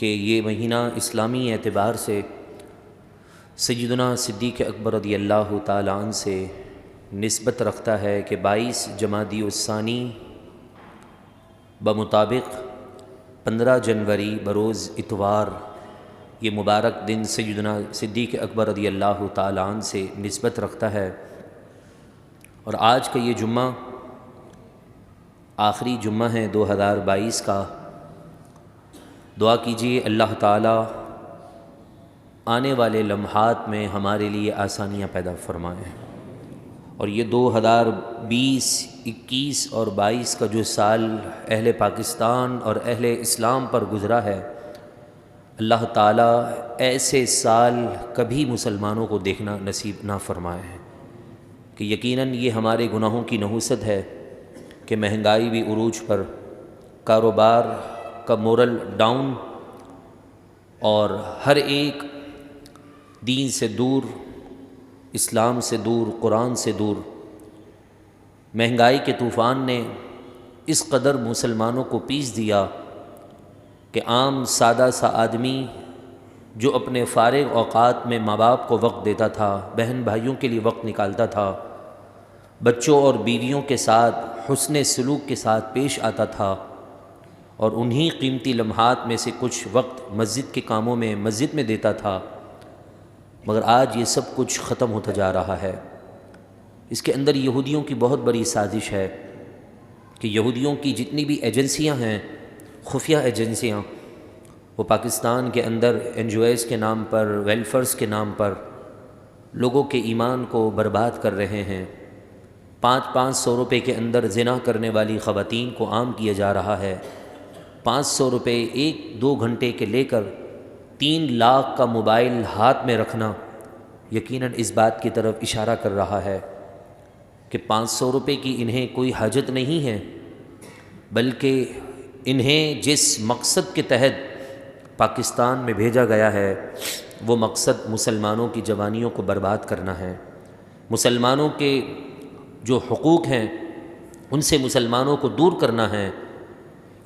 کہ یہ مہینہ اسلامی اعتبار سے سیدنا صدیق اکبر رضی اللہ تعالیٰ عنہ سے نسبت رکھتا ہے کہ 22 جمادی الثانی بمطابق 15 جنوری بروز اتوار یہ مبارک دن سیدنا صدیق اکبر رضی اللہ تعالیٰ عنہ سے نسبت رکھتا ہے، اور آج کا یہ جمعہ آخری جمعہ ہے 2022 کا۔ دعا کیجیے اللہ تعالیٰ آنے والے لمحات میں ہمارے لیے آسانیاں پیدا فرمائیں، اور یہ 2020، 21 اور 22 کا جو سال اہل پاکستان اور اہل اسلام پر گزرا ہے، اللہ تعالیٰ ایسے سال کبھی مسلمانوں کو دیکھنا نصیب نہ فرمائے کہ یقیناً یہ ہمارے گناہوں کی نحوست ہے کہ مہنگائی بھی عروج پر، کاروبار کا مورل ڈاؤن، اور ہر ایک دین سے دور، اسلام سے دور، قرآن سے دور۔ مہنگائی کے طوفان نے اس قدر مسلمانوں کو پیس دیا کہ عام سادہ سا آدمی جو اپنے فارغ اوقات میں ماں باپ کو وقت دیتا تھا، بہن بھائیوں کے لیے وقت نکالتا تھا، بچوں اور بیویوں کے ساتھ حسن سلوک کے ساتھ پیش آتا تھا، اور انہی قیمتی لمحات میں سے کچھ وقت مسجد کے کاموں میں مسجد میں دیتا تھا، مگر آج یہ سب کچھ ختم ہوتا جا رہا ہے۔ اس کے اندر یہودیوں کی بہت بڑی سازش ہے کہ یہودیوں کی جتنی بھی ایجنسیاں ہیں، خفیہ ایجنسیاں، وہ پاکستان کے اندر NGOs کے نام پر، ویلفیئرس کے نام پر لوگوں کے ایمان کو برباد کر رہے ہیں۔ 500 روپے کے اندر زنا کرنے والی خواتین کو عام کیا جا رہا ہے۔ 500 روپے 1-2 گھنٹے کے لے کر 3 لاکھ کا موبائل ہاتھ میں رکھنا یقیناً اس بات کی طرف اشارہ کر رہا ہے کہ 500 روپے کی انہیں کوئی حاجت نہیں ہے، بلکہ انہیں جس مقصد کے تحت پاکستان میں بھیجا گیا ہے وہ مقصد مسلمانوں کی جوانیوں کو برباد کرنا ہے، مسلمانوں کے جو حقوق ہیں ان سے مسلمانوں کو دور کرنا ہے۔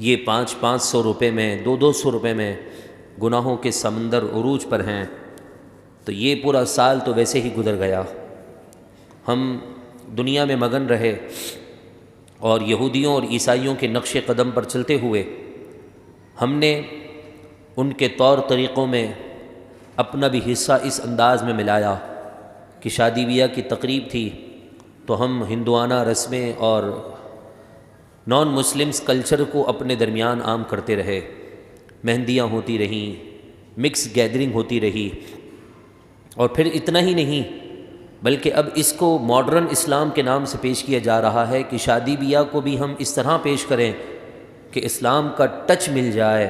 یہ 500 روپے میں، 200 روپے میں گناہوں کے سمندر عروج پر ہیں، تو یہ پورا سال تو ویسے ہی گزر گیا۔ ہم دنیا میں مگن رہے اور یہودیوں اور عیسائیوں کے نقش قدم پر چلتے ہوئے ہم نے ان کے طور طریقوں میں اپنا بھی حصہ اس انداز میں ملایا کہ شادی بیاہ کی تقریب تھی تو ہم ہندوانہ رسمیں اور نان مسلمز کلچر کو اپنے درمیان عام کرتے رہے، مہندیاں ہوتی رہیں، مکس گیدرنگ ہوتی رہی، اور پھر اتنا ہی نہیں بلکہ اب اس کو ماڈرن اسلام کے نام سے پیش کیا جا رہا ہے کہ شادی بیاہ کو بھی ہم اس طرح پیش کریں کہ اسلام کا ٹچ مل جائے،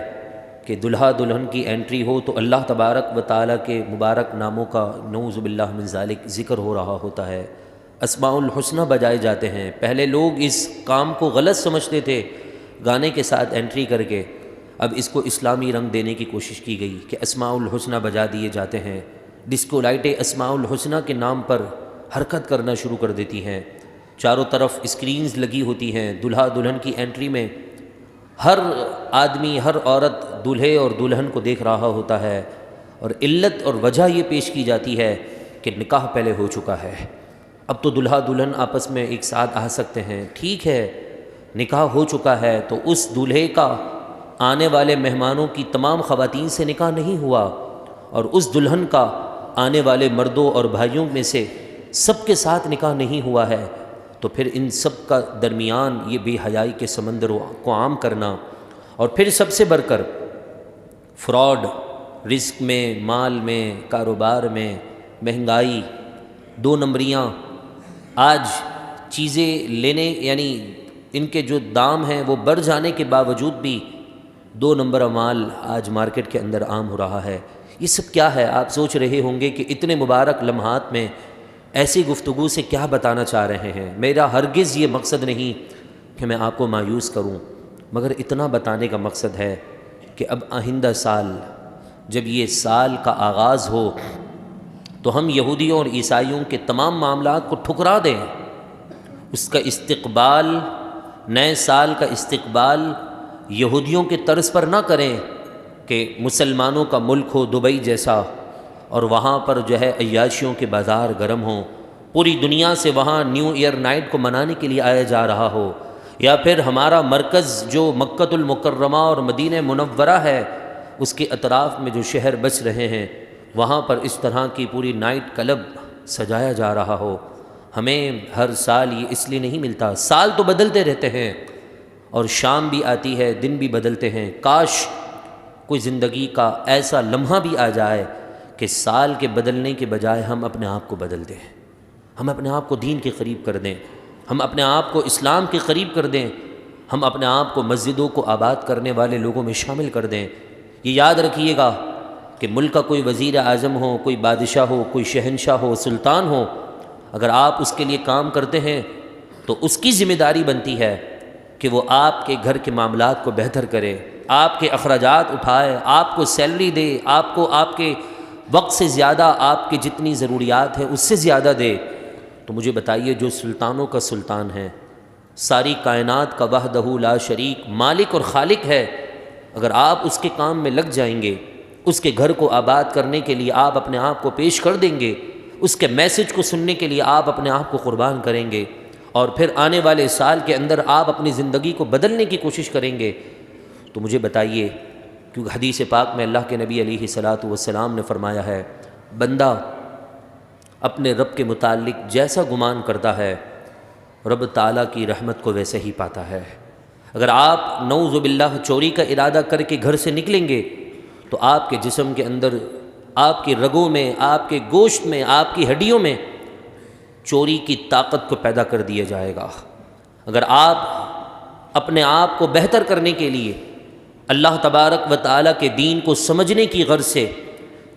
کہ دلہا دلہن کی انٹری ہو تو اللہ تبارک و تعالیٰ کے مبارک ناموں کا نعوذ باللہ من ذالک ذکر ہو رہا ہوتا ہے، اسماء الحسنہ بجائے جاتے ہیں۔ پہلے لوگ اس کام کو غلط سمجھتے تھے گانے کے ساتھ انٹری کر کے، اب اس کو اسلامی رنگ دینے کی کوشش کی گئی کہ اسماء الحسنہ بجا دیے جاتے ہیں، ڈسکو لائٹیں اسماء الحسنہ کے نام پر حرکت کرنا شروع کر دیتی ہیں، چاروں طرف اسکرینز لگی ہوتی ہیں، دلہا دلہن کی انٹری میں ہر آدمی، ہر عورت دولہے اور دلہن کو دیکھ رہا ہوتا ہے، اور علت اور وجہ یہ پیش کی جاتی ہے کہ نکاح پہلے ہو چکا ہے، اب تو دلہا دلہن آپس میں ایک ساتھ آ سکتے ہیں۔ ٹھیک ہے، نکاح ہو چکا ہے تو اس دولہے کا آنے والے مہمانوں کی تمام خواتین سے نکاح نہیں ہوا، اور اس دلہن کا آنے والے مردوں اور بھائیوں میں سے سب کے ساتھ نکاح نہیں ہوا ہے، تو پھر ان سب کا درمیان یہ بے حیائی کے سمندروں کو عام کرنا، اور پھر سب سے بڑھ کر فراڈ، رزق میں، مال میں، کاروبار میں، مہنگائی، 2 نمبریاں، آج چیزیں لینے یعنی ان کے جو دام ہیں وہ بڑھ جانے کے باوجود بھی 2 نمبر مال آج مارکیٹ کے اندر عام ہو رہا ہے۔ یہ سب کیا ہے؟ آپ سوچ رہے ہوں گے کہ اتنے مبارک لمحات میں ایسی گفتگو سے کیا بتانا چاہ رہے ہیں۔ میرا ہرگز یہ مقصد نہیں کہ میں آپ کو مایوس کروں، مگر اتنا بتانے کا مقصد ہے کہ اب آئندہ سال جب یہ سال کا آغاز ہو تو ہم یہودیوں اور عیسائیوں کے تمام معاملات کو ٹھکرا دیں، اس کا استقبال، نئے سال کا استقبال یہودیوں کے طرز پر نہ کریں کہ مسلمانوں کا ملک ہو دبئی جیسا اور وہاں پر جو ہے عیاشیوں کے بازار گرم ہوں، پوری دنیا سے وہاں نیو ایئر نائٹ کو منانے کے لیے آیا جا رہا ہو، یا پھر ہمارا مرکز جو مکۃ المکرمہ اور مدینہ منورہ ہے اس کے اطراف میں جو شہر بس رہے ہیں وہاں پر اس طرح کی پوری نائٹ کلب سجایا جا رہا ہو۔ ہمیں ہر سال یہ اس لیے نہیں ملتا، سال تو بدلتے رہتے ہیں اور شام بھی آتی ہے، دن بھی بدلتے ہیں، کاش کوئی زندگی کا ایسا لمحہ بھی آ جائے کہ سال کے بدلنے کے بجائے ہم اپنے آپ کو بدل دیں، ہم اپنے آپ کو دین کے قریب کر دیں، ہم اپنے آپ کو اسلام کے قریب کر دیں، ہم اپنے آپ کو مسجدوں کو آباد کرنے والے لوگوں میں شامل کر دیں۔ یہ یاد رکھیے گا کہ ملک کا کوئی وزیر اعظم ہو، کوئی بادشاہ ہو، کوئی شہنشاہ ہو، سلطان ہو، اگر آپ اس کے لیے کام کرتے ہیں تو اس کی ذمہ داری بنتی ہے کہ وہ آپ کے گھر کے معاملات کو بہتر کرے، آپ کے اخراجات اٹھائے، آپ کو سیلری دے، آپ کو آپ کے وقت سے زیادہ آپ کی جتنی ضروریات ہیں اس سے زیادہ دے۔ تو مجھے بتائیے جو سلطانوں کا سلطان ہے، ساری کائنات کا وحدہ لا شریک مالک اور خالق ہے، اگر آپ اس کے کام میں لگ جائیں گے، اس کے گھر کو آباد کرنے کے لیے آپ اپنے آپ کو پیش کر دیں گے، اس کے میسج کو سننے کے لیے آپ اپنے آپ کو قربان کریں گے، اور پھر آنے والے سال کے اندر آپ اپنی زندگی کو بدلنے کی کوشش کریں گے، تو مجھے بتائیے، کیونکہ حدیث پاک میں اللہ کے نبی علیہ الصلاۃ والسلام نے فرمایا ہے، بندہ اپنے رب کے متعلق جیسا گمان کرتا ہے رب تعالیٰ کی رحمت کو ویسے ہی پاتا ہے۔ اگر آپ نعوذ باللہ چوری کا ارادہ کر کے گھر سے نکلیں گے تو آپ کے جسم کے اندر، آپ کی رگوں میں، آپ کے گوشت میں، آپ کی ہڈیوں میں چوری کی طاقت کو پیدا کر دیا جائے گا۔ اگر آپ اپنے آپ کو بہتر کرنے کے لیے اللہ تبارک و تعالیٰ کے دین کو سمجھنے کی غرض سے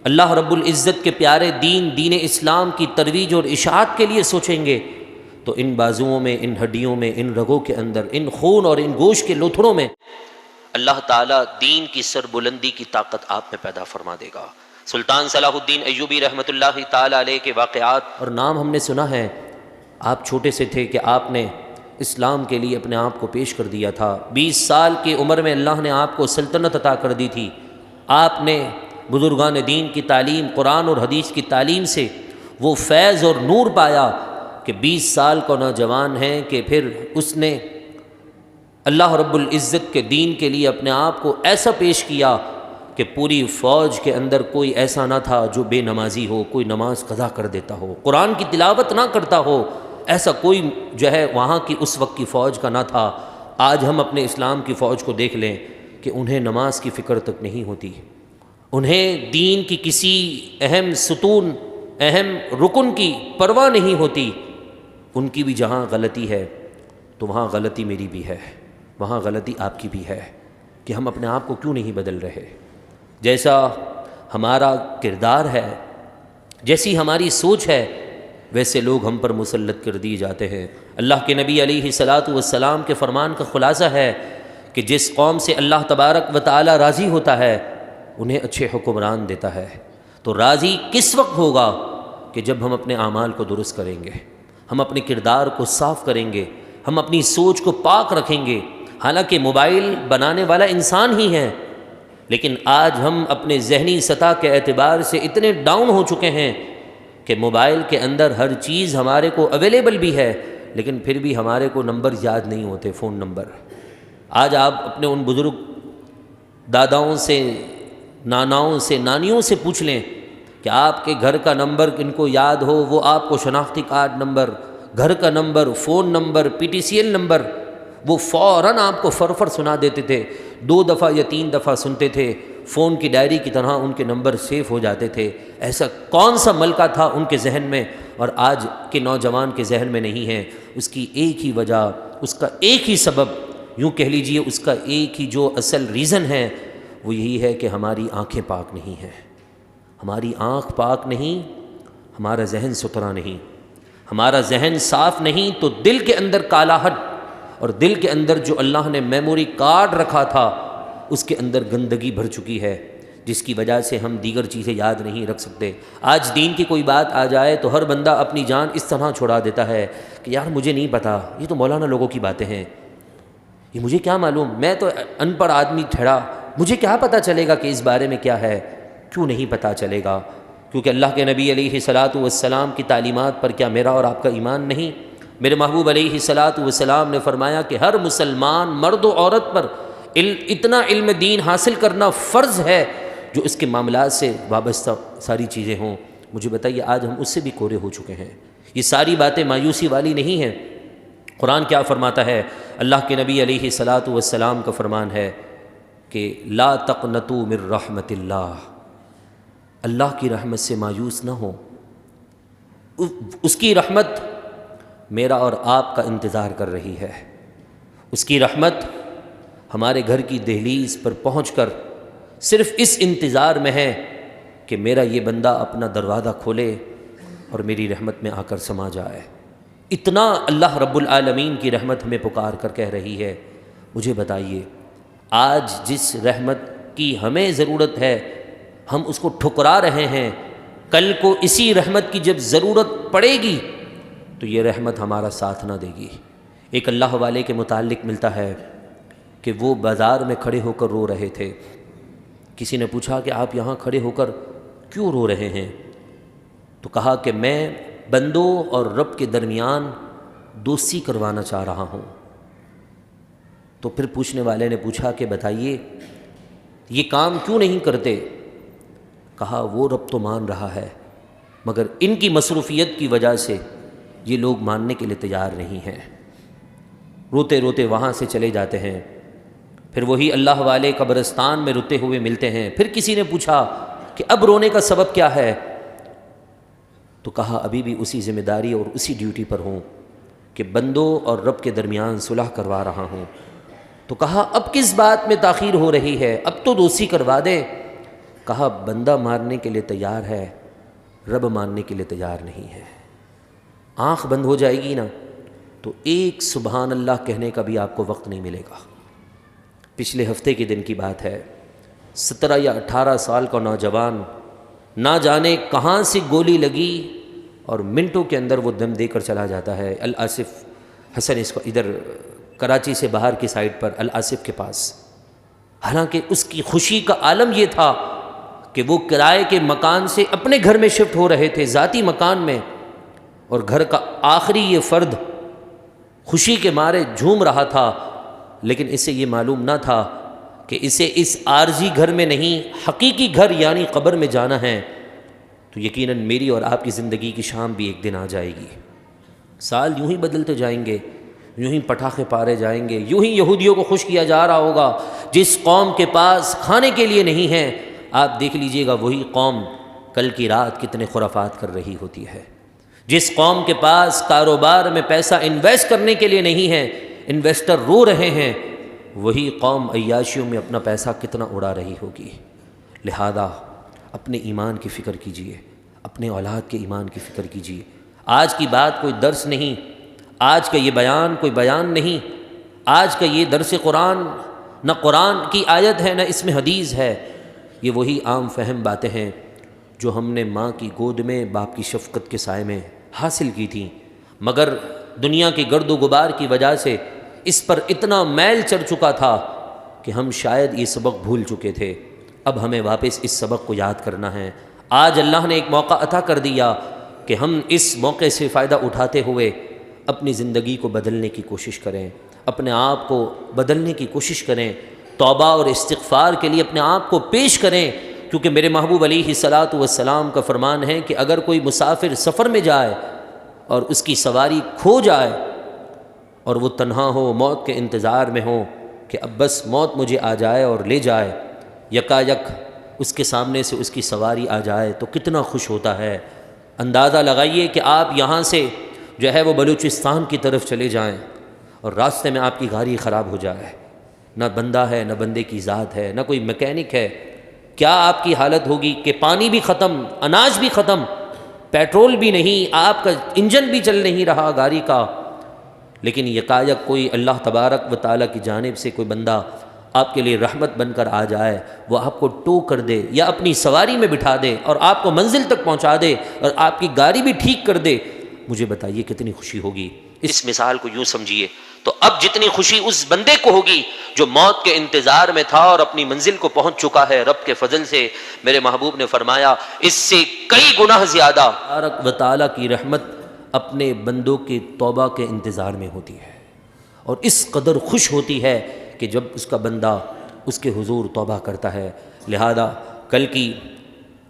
اللہ رب العزت کے پیارے دین اسلام کی ترویج اور اشاعت کے لیے سوچیں گے تو ان بازوؤں میں، ان ہڈیوں میں، ان رگوں کے اندر، ان خون اور ان گوشت کے لوتھڑوں میں اللہ تعالیٰ دین کی سربلندی کی طاقت آپ میں پیدا فرما دے گا۔ سلطان صلاح الدین ایوبی رحمۃ اللہ تعالیٰ علیہ کے واقعات اور نام ہم نے سنا ہے۔ آپ چھوٹے سے تھے کہ آپ نے اسلام کے لیے اپنے آپ کو پیش کر دیا تھا، 20 سال کی عمر میں اللہ نے آپ کو سلطنت عطا کر دی تھی، آپ نے بزرگان دین کی تعلیم، قرآن اور حدیث کی تعلیم سے وہ فیض اور نور پایا کہ 20 سال کا نوجوان ہے کہ پھر اس نے اللہ رب العزت کے دین کے لیے اپنے آپ کو ایسا پیش کیا کہ پوری فوج کے اندر کوئی ایسا نہ تھا جو بے نمازی ہو، کوئی نماز قضا کر دیتا ہو، قرآن کی تلاوت نہ کرتا ہو، ایسا کوئی جو ہے وہاں کی اس وقت کی فوج کا نہ تھا۔ آج ہم اپنے اسلام کی فوج کو دیکھ لیں کہ انہیں نماز کی فکر تک نہیں ہوتی، انہیں دین کی کسی اہم ستون، اہم رکن کی پرواہ نہیں ہوتی۔ ان کی بھی جہاں غلطی ہے تو وہاں غلطی میری بھی ہے، وہاں غلطی آپ کی بھی ہے کہ ہم اپنے آپ کو کیوں نہیں بدل رہے۔ جیسا ہمارا کردار ہے، جیسی ہماری سوچ ہے، ویسے لوگ ہم پر مسلط کر دیے جاتے ہیں۔ اللہ کے نبی علیہ الصلاۃ والسلام کے فرمان کا خلاصہ ہے کہ جس قوم سے اللہ تبارک و تعالی راضی ہوتا ہے انہیں اچھے حکمران دیتا ہے۔ تو راضی کس وقت ہوگا کہ جب ہم اپنے اعمال کو درست کریں گے، ہم اپنے کردار کو صاف کریں گے، ہم اپنی سوچ کو پاک رکھیں گے۔ حالانکہ موبائل بنانے والا انسان ہی ہے، لیکن آج ہم اپنے ذہنی سطح کے اعتبار سے اتنے ڈاؤن ہو چکے ہیں کہ موبائل کے اندر ہر چیز ہمارے کو اویلیبل بھی ہے، لیکن پھر بھی ہمارے کو نمبر یاد نہیں ہوتے، فون نمبر۔ آج آپ اپنے ان بزرگ داداؤں سے، ناناؤں سے، نانیوں سے پوچھ لیں کہ آپ کے گھر کا نمبر ان کو یاد ہو، وہ آپ کو شناختی کارڈ نمبر، گھر کا number, phone number, PTCL number, وہ فوراً آپ کو فر سنا دیتے تھے، 2 دفعہ یا 3 دفعہ سنتے تھے، فون کی ڈائری کی طرح ان کے نمبر سیو ہو جاتے تھے۔ ایسا کون سا ملکہ تھا ان کے ذہن میں اور آج کے نوجوان کے ذہن میں نہیں ہے؟ اس کی ایک ہی وجہ، اس کا ایک ہی سبب، یوں کہہ لیجئے اس کا ایک ہی جو اصل ریزن ہے وہ یہی ہے کہ ہماری آنکھیں پاک نہیں ہیں۔ ہماری آنکھ پاک نہیں، ہمارا ذہن ستھرا نہیں، ہمارا ذہن صاف نہیں تو دل کے اندر کالا ہٹ، اور دل کے اندر جو اللہ نے میموری کارڈ رکھا تھا اس کے اندر گندگی بھر چکی ہے، جس کی وجہ سے ہم دیگر چیزیں یاد نہیں رکھ سکتے۔ آج دین کی کوئی بات آ جائے تو ہر بندہ اپنی جان اس طرح چھڑا دیتا ہے کہ یار مجھے نہیں پتا، یہ تو مولانا لوگوں کی باتیں ہیں، یہ مجھے کیا معلوم، میں تو ان پڑھ آدمی ٹھہرا، مجھے کیا پتہ چلے گا کہ اس بارے میں کیا ہے؟ کیوں نہیں پتہ چلے گا؟ کیونکہ اللہ کے نبی علیہ الصلاۃ والسلام کی تعلیمات پر کیا میرا اور آپ کا ایمان نہیں؟ میرے محبوب علیہ الصلاۃ والسلام نے فرمایا کہ ہر مسلمان مرد و عورت پر اتنا علم دین حاصل کرنا فرض ہے جو اس کے معاملات سے وابستہ ساری چیزیں ہوں۔ مجھے بتائیے آج ہم اس سے بھی کورے ہو چکے ہیں۔ یہ ساری باتیں مایوسی والی نہیں ہیں۔ قرآن کیا فرماتا ہے؟ اللہ کے نبی علیہ الصلاۃ والسلام کا فرمان ہے کہ لا تقنطوا من رحمت اللہ، اللہ کی رحمت سے مایوس نہ ہو۔ اس کی رحمت میرا اور آپ کا انتظار کر رہی ہے۔ اس کی رحمت ہمارے گھر کی دہلیز پر پہنچ کر صرف اس انتظار میں ہے کہ میرا یہ بندہ اپنا دروازہ کھولے اور میری رحمت میں آ کر سما جائے۔ اتنا اللہ رب العالمین کی رحمت ہمیں پکار کر کہہ رہی ہے۔ مجھے بتائیے آج جس رحمت کی ہمیں ضرورت ہے ہم اس کو ٹھکرا رہے ہیں، کل کو اسی رحمت کی جب ضرورت پڑے گی تو یہ رحمت ہمارا ساتھ نہ دے گی۔ ایک اللہ والے کے متعلق ملتا ہے کہ وہ بازار میں کھڑے ہو کر رو رہے تھے۔ کسی نے پوچھا کہ آپ یہاں کھڑے ہو کر کیوں رو رہے ہیں؟ تو کہا کہ میں بندوں اور رب کے درمیان دوستی کروانا چاہ رہا ہوں۔ تو پھر پوچھنے والے نے پوچھا کہ بتائیے یہ کام کیوں نہیں کرتے؟ کہا وہ رب تو مان رہا ہے مگر ان کی مصروفیت کی وجہ سے یہ لوگ ماننے کے لیے تیار نہیں ہیں۔ روتے روتے وہاں سے چلے جاتے ہیں۔ پھر وہی اللہ والے قبرستان میں روتے ہوئے ملتے ہیں۔ پھر کسی نے پوچھا کہ اب رونے کا سبب کیا ہے؟ تو کہا ابھی بھی اسی ذمہ داری اور اسی ڈیوٹی پر ہوں کہ بندوں اور رب کے درمیان صلح کروا رہا ہوں۔ تو کہا اب کس بات میں تاخیر ہو رہی ہے؟ اب تو دوستی کروا دے۔ کہا بندہ مارنے کے لیے تیار ہے، رب ماننے کے لیے تیار نہیں ہے۔ آنکھ بند ہو جائے گی نا تو ایک سبحان اللہ کہنے کا بھی آپ کو وقت نہیں ملے گا۔ پچھلے ہفتے کے دن کی بات ہے، 17 یا 18 سال کا نوجوان نہ جانے کہاں سے گولی لگی اور منٹوں کے اندر وہ دم دے کر چلا جاتا ہے۔ الآصف حسن اس کو ادھر کراچی سے باہر کی سائڈ پر الآصف کے پاس۔ حالانکہ اس کی خوشی کا عالم یہ تھا کہ وہ کرائے کے مکان سے اپنے گھر میں شفٹ ہو رہے تھے، ذاتی مکان میں، اور گھر کا آخری یہ فرد خوشی کے مارے جھوم رہا تھا، لیکن اسے یہ معلوم نہ تھا کہ اسے اس عارضی گھر میں نہیں حقیقی گھر یعنی قبر میں جانا ہے۔ تو یقیناً میری اور آپ کی زندگی کی شام بھی ایک دن آ جائے گی۔ سال یوں ہی بدلتے جائیں گے، یوں ہی پٹاخے پارے جائیں گے، یوں ہی یہودیوں کو خوش کیا جا رہا ہوگا۔ جس قوم کے پاس کھانے کے لیے نہیں ہے، آپ دیکھ لیجئے گا وہی قوم کل کی رات کتنے خرافات کر رہی ہوتی ہے۔ جس قوم کے پاس کاروبار میں پیسہ انویسٹ کرنے کے لیے نہیں ہے، انویسٹر رو رہے ہیں، وہی قوم عیاشیوں میں اپنا پیسہ کتنا اڑا رہی ہوگی۔ لہذا اپنے ایمان کی فکر کیجئے، اپنے اولاد کے ایمان کی فکر کیجئے۔ آج کی بات کوئی درس نہیں، آج کا یہ بیان کوئی بیان نہیں، آج کا یہ درس قرآن نہ قرآن کی آیت ہے نہ اس میں حدیث ہے، یہ وہی عام فہم باتیں ہیں جو ہم نے ماں کی گود میں باپ کی شفقت کے سائے میں حاصل کی تھیں، مگر دنیا کے گرد و غبار کی وجہ سے اس پر اتنا میل چڑھ چکا تھا کہ ہم شاید یہ سبق بھول چکے تھے۔ اب ہمیں واپس اس سبق کو یاد کرنا ہے۔ آج اللہ نے ایک موقع عطا کر دیا کہ ہم اس موقع سے فائدہ اٹھاتے ہوئے اپنی زندگی کو بدلنے کی کوشش کریں، اپنے آپ کو بدلنے کی کوشش کریں، توبہ اور استغفار کے لیے اپنے آپ کو پیش کریں، کیونکہ میرے محبوب علیہ الصلاۃ والسلام کا فرمان ہے کہ اگر کوئی مسافر سفر میں جائے اور اس کی سواری کھو جائے اور وہ تنہا ہو، موت کے انتظار میں ہو کہ اب بس موت مجھے آ جائے اور لے جائے، یکا یک اس کے سامنے سے اس کی سواری آ جائے تو کتنا خوش ہوتا ہے۔ اندازہ لگائیے کہ آپ یہاں سے جو ہے وہ بلوچستان کی طرف چلے جائیں اور راستے میں آپ کی گاڑی خراب ہو جائے، نہ بندہ ہے نہ بندے کی ذات ہے نہ کوئی میکینک ہے، کیا آپ کی حالت ہوگی کہ پانی بھی ختم، اناج بھی ختم، پیٹرول بھی نہیں، آپ کا انجن بھی چل نہیں رہا گاڑی کا، لیکن یکایک کوئی اللہ تبارک و تعالیٰ کی جانب سے کوئی بندہ آپ کے لیے رحمت بن کر آ جائے، وہ آپ کو ٹو کر دے یا اپنی سواری میں بٹھا دے اور آپ کو منزل تک پہنچا دے اور آپ کی گاڑی بھی ٹھیک کر دے، مجھے بتائیے کتنی خوشی ہوگی۔ اس مثال کو یوں سمجھیے تو اب جتنی خوشی اس بندے کو ہوگی جو موت کے انتظار میں تھا اور اپنی منزل کو پہنچ چکا ہے رب کے فضل سے، میرے محبوب نے فرمایا اس سے کئی گناہ زیادہ تبارک و تعالیٰ کی رحمت اپنے بندوں کے توبہ کے انتظار میں ہوتی ہے، اور اس قدر خوش ہوتی ہے کہ جب اس کا بندہ اس کے حضور توبہ کرتا ہے۔ لہذا کل کی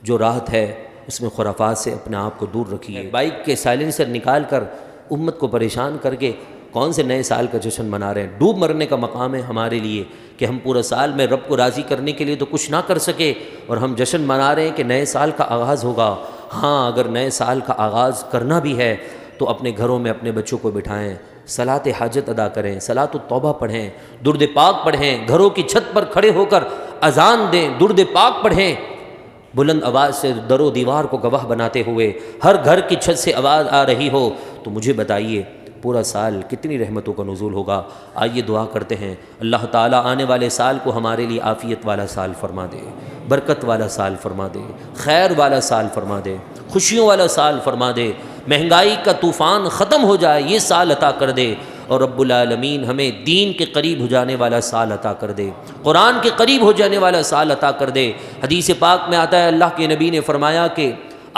جو راحت ہے اس میں خرافات سے اپنے آپ کو دور رکھیے۔ بائک کے سائلنسر نکال کر امت کو پریشان کر کے کون سے نئے سال کا جشن منا رہے ہیں؟ ڈوب مرنے کا مقام ہے ہمارے لیے کہ ہم پورا سال میں رب کو راضی کرنے کے لیے تو کچھ نہ کر سکے، اور ہم جشن منا رہے ہیں کہ نئے سال کا آغاز ہوگا۔ ہاں، اگر نئے سال کا آغاز کرنا بھی ہے تو اپنے گھروں میں اپنے بچوں کو بٹھائیں، صلاۃ حاجت ادا کریں، صلاۃ التوبہ پڑھیں، درود پاک پڑھیں، گھروں کی چھت پر کھڑے ہو کر اذان دیں، درود پاک پڑھیں، بلند آواز سے در و دیوار کو گواہ بناتے ہوئے ہر گھر کی چھت سے آواز آ رہی ہو، تو مجھے بتائیے پورا سال کتنی رحمتوں کا نزول ہوگا۔ آئیے دعا کرتے ہیں اللہ تعالیٰ آنے والے سال کو ہمارے لیے عافیت والا سال فرما دے، برکت والا سال فرما دے، خیر والا سال فرما دے، خوشیوں والا سال فرما دے، مہنگائی کا طوفان ختم ہو جائے یہ سال عطا کر دے، اور رب العالمین ہمیں دین کے قریب ہو جانے والا سال عطا کر دے، قرآن کے قریب ہو جانے والا سال عطا کر دے۔ حدیث پاک میں آتا ہے اللہ کے نبی نے فرمایا کہ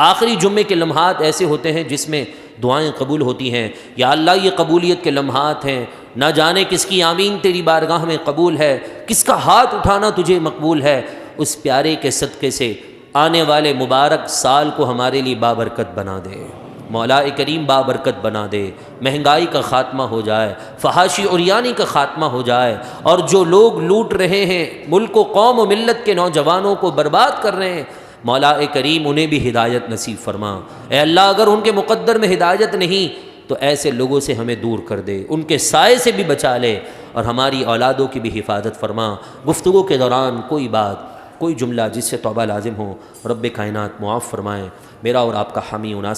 آخری جمعے کے لمحات ایسے ہوتے ہیں جس میں دعائیں قبول ہوتی ہیں۔ یا اللہ یہ قبولیت کے لمحات ہیں، نہ جانے کس کی آمین تیری بارگاہ میں قبول ہے، کس کا ہاتھ اٹھانا تجھے مقبول ہے۔ اس پیارے کے صدقے سے آنے والے مبارک سال کو ہمارے لیے بابرکت بنا دے، مولا کریم بابرکت بنا دے، مہنگائی کا خاتمہ ہو جائے، فحاشی عریانی کا خاتمہ ہو جائے، اور جو لوگ لوٹ رہے ہیں ملک و قوم و ملت کے نوجوانوں کو برباد کر رہے ہیں، مولا کریم انہیں بھی ہدایت نصیب فرما۔ اے اللہ اگر ان کے مقدر میں ہدایت نہیں تو ایسے لوگوں سے ہمیں دور کر دے، ان کے سائے سے بھی بچا لے، اور ہماری اولادوں کی بھی حفاظت فرما۔ گفتگو کے دوران کوئی بات، کوئی جملہ جس سے توبہ لازم ہو رب کائنات معاف فرمائے۔ میرا اور آپ کا حامی و ناصر